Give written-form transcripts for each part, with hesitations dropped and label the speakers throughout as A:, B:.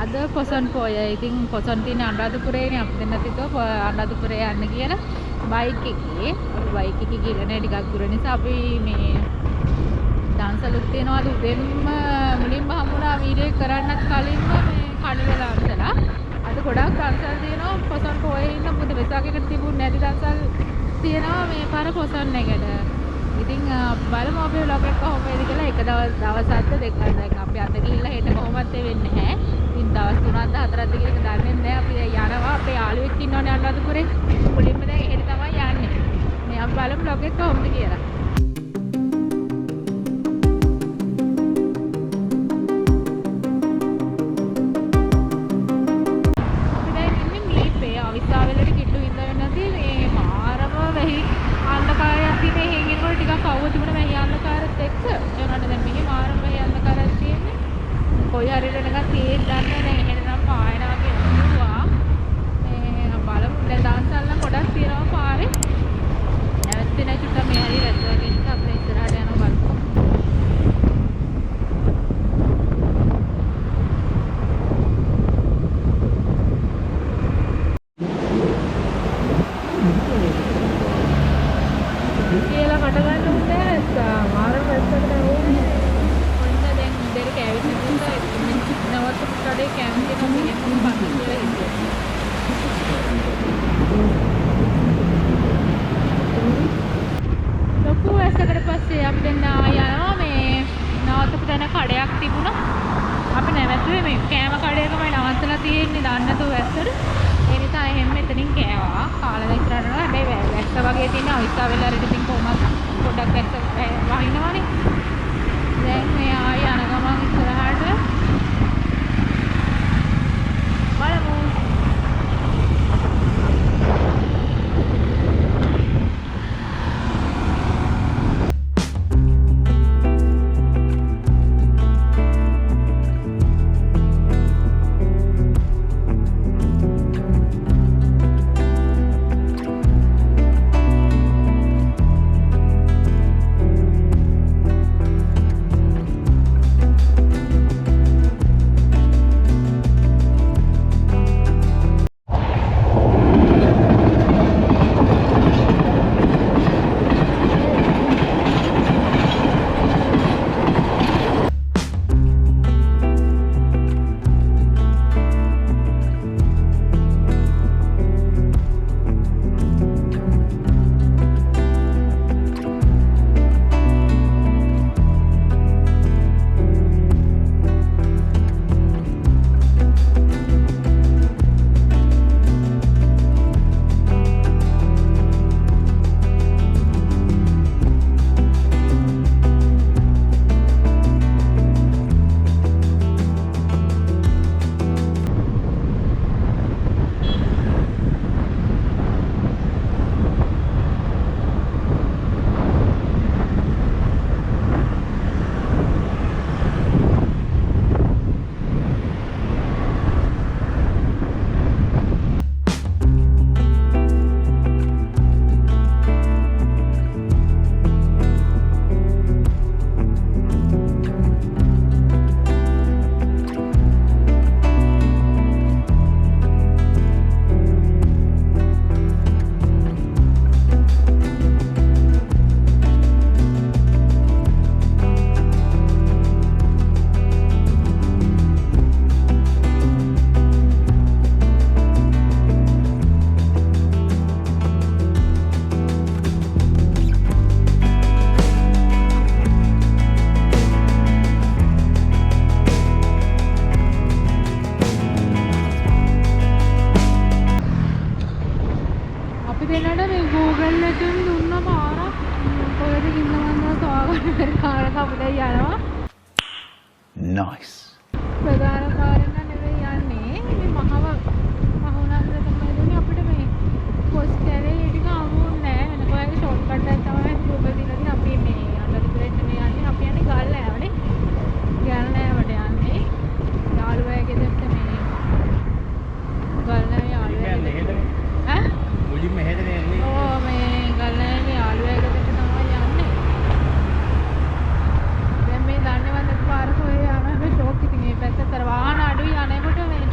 A: අද පොසොන් පොය. ඉතින් පොසොන් තියෙන අනුරාධපුරේනේ අපි දෙන්නත් හිතුවා අනුරාධපුරේ යන්න කියලා බයික් එකේ. අපි බයික් එකේ ගිහලා ටිකක් දුර නිසා අපි මේ දන්සලුත් තියනවා උදෙන්ම මුලින්ම හම්බුණා වීඩියෝ කරන්නත් කලින්ම මේ කණිවල අන්සලා. අද ගොඩක් දන්සල් තියෙනවා පොසොන් පොයේ ඉන්න මොකද වෙසක් එකට තිබුණ නැති දන්සල් තියෙනවා මේ පාර පොසොන් එකට. ඉතින් බලමු අපේ vlog එක කොහොම වෙයිද කියලා. එක දවසක්ද දෙකක්ද දැන් අපි අද ගිහිල්ලා හෙට කොහොමත් වෙන්නේ නැහැ. ඉතින් දවස් 3ක්ද 4ක්ද කියලා දන්නේ නැහැ. අපි යනවා අපේ යාළුවෙක් ඉන්නවනේ අනුරාධපුරේ. මුලින්ම දැන් එහෙට තමයි යන්නේ. මේ අපි බලමු vlog එක කොහොමද කියලා. අපි දැන් ඉන්නේ මීපේ අවිස්සාවලට කිට්ටු ඉඳ වෙනදී මේ මාරම වෙහි අන්ධකාරයක් තියෙන හේගෙනකොට ටිකක් අවුව තිබුණ මේ අන්ධකාරෙත් එක්ක ඒ වුණාට දැන් මෙහි මාරම වෙහි අන්ධකාරයක් තියෙන්නේ. කොයි හරියට නිකන් තේස් ගන්න දැන් එහෙනම් පායනවා කියලා මේ බලමු. දැන් දාන්සල් නම් ගොඩක් තියෙනවා පාරේ. නැවැත්තේ නැති චුට්ටක් මේ හරිය රැස්වගෙන ඉන්න අපි ඉස්සරහට යනවා බලමු. කියලා කට ගන්න උන්නේ නැස්සා මාරම වැස්සකට ඕනේ. ඔන්න දැන් දෙර කැවිත් ඉඳලා නවත් කඩේ කැම්ප් එකක් ගිහින් පස්සේ කියලා හිතුවා. ලොකු වැස්සකට පස්සේ අපි දැන් යනවා මේ නවත්තපු තැන කඩයක් තිබුණා. අපි නැවතුනේ මේ කෑම කඩේකමයි නවත්තලා තියෙන්නේ දන්නේ නැතුව වැස්සට. ඒ නිසා එහෙම මෙතනින් කෑවා. කාලා ඉස්සරහට යනවා. හැබැයි වැස්ස වගේ තියෙන අවිස්සා වෙලා ඉතින් කොහොමද පොඩක් වැස්ස වහිනවනේ. දැන් මේ ආය යන ගමන් ඉස්සරහට බලමු.
B: Nice.
A: ප්‍රධාන කාරණා නෙවෙයි යන්නේ මේ මහවුනන්ද තමයි දුන්නේ අපිට මේ පොස් කැලේ ටික අමුන්නේ නැහැ වෙන කොහේ ෂෝට් කට් එකක් තමයි උපදිනදී අපි මේ අනුරාධපුරේට මේ යන්නේ අපි යන්නේ ගල්නෑවනේ ගල්නෑවට යන්නේ යාළුවා ගෙදරට මේ ගල්නෑ යාළුවා ඈ
B: මුලින්ම හෙදනේ යන්නේ.
A: ඕ මේ ගල්නෑවේ යාළුවා ගෙදරට තමයි යන්නේ. දැන් මේ දන්නේවත් පාර කොහේ යනවා මේ ෂෝක් ඉතින් මේ පැත්තට වාහන අඩුයි අනේකොට මේ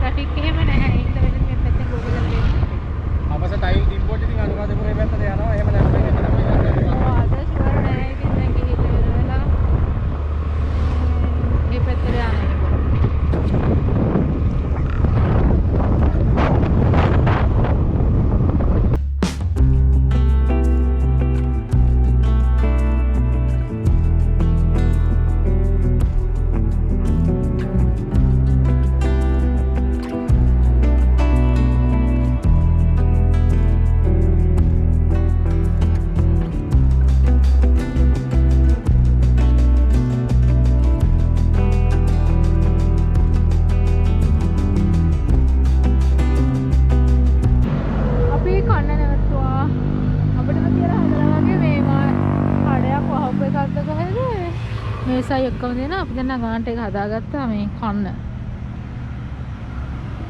A: ආයිසයි එක්කම දෙන අපි දැන් ගානට එක හදාගත්තා මේ කන්න.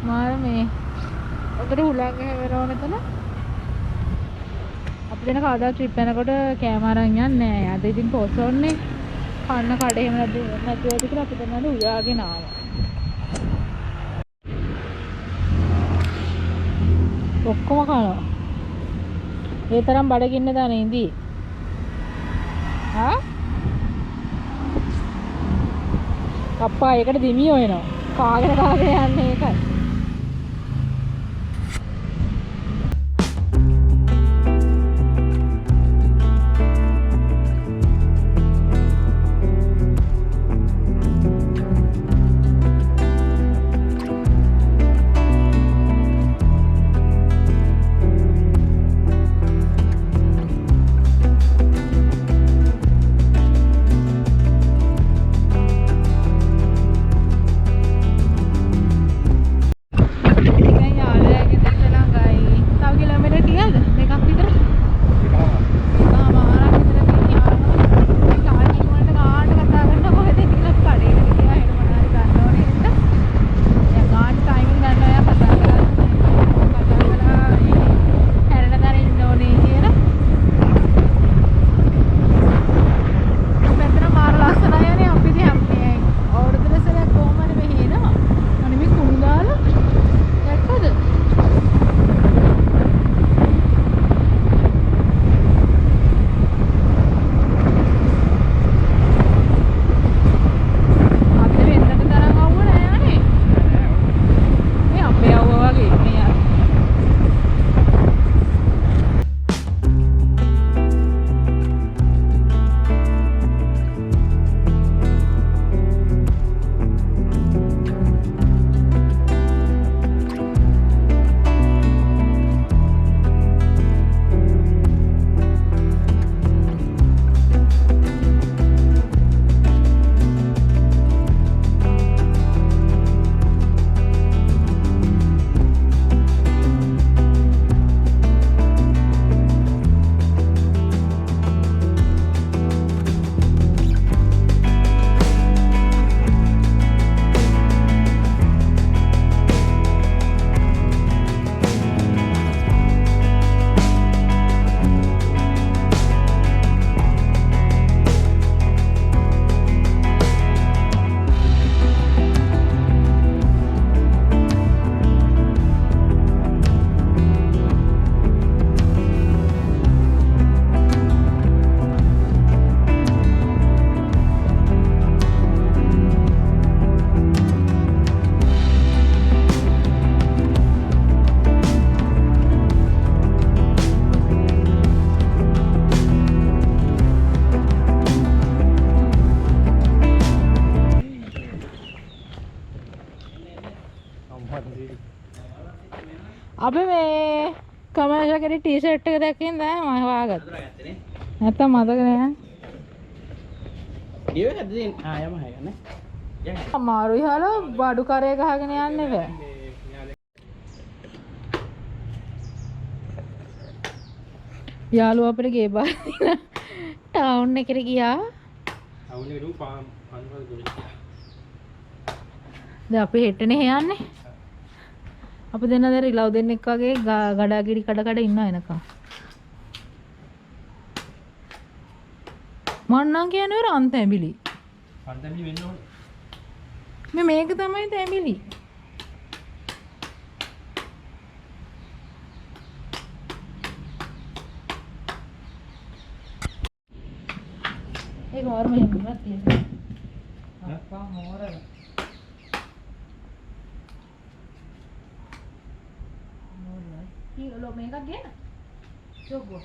A: මාර මේ ඔතන හුලං හැවෙනව මෙතන. අපි දැන් කවදා ට්‍රිප් යනකොට කෑම අරන් යන්නේ නැහැ. අද ඉතින් පොසොන්නේ කන්න කඩේ එහෙම නැතුවද කියලා අපි දැන් උයාගෙන ආවා. ඔක්කොම කනවා. ඒ තරම් බඩගින්න දානේ ඉඳී. ආ? අප්පා ඒකට දෙමියෝ එනවා. කාගෙන යන්නේ ඒකයි. අපි මේ කමර්ෂල් එකේ ටී-ෂර්ට් එක දැක්කෙන් දැන් මම හොයාගත්තා. නැත්තම් මතක නෑ. ඊයේ හදින් යම හැගනේ. අමාරුයි හලෝ බඩු කරේ ගහගෙන යන්නේ බෑ. යාළුවා අපිට ගේ බාර ටවුන් එකට ගියා. ටවුන් එකට පන්සල් ගිහින්. දැන් අපි හෙටනේ යන්නේ. අපි දෙන්න දැන් රිලව් දෙන්නෙක් වගේ ගඩාගිරි කඩ ඉන්නවා එනකම්. මන්නම් කියන්නේ රන් තැඹිලි. රන් තැඹිලි වෙන්න ඕනේ. මේක තමයි තැඹිලි. ඒක වර්ම යම්මත් තියෙනවා. අප්පා මෝරල. Lo මේකක් ගේන. චොක්කෝ.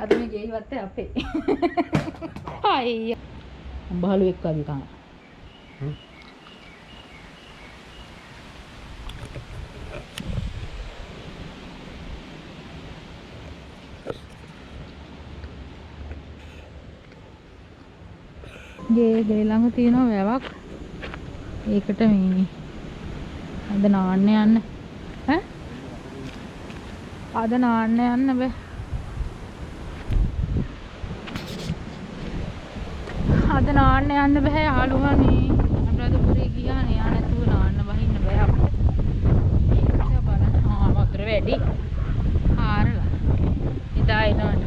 A: අද මේ ගේ ඉවත්තේ අපේ. අයියා. අම්බහලු එක්ක අද තමයි. ගේ ළඟ තියෙන වැවක්. ඒකට මේ අද නාන්න යන්න ඈ අද නාන්න යන්න බෑ නාන්න යන්න බෑ යාළුවනේ. අනුරාධපුරේ ගියානේ යා නැතුව නාන්න වහින්න බෑ අපිට. ඒක බලන්න. වතුර වැඩි. ආරලා. ඉදා එනවනේ.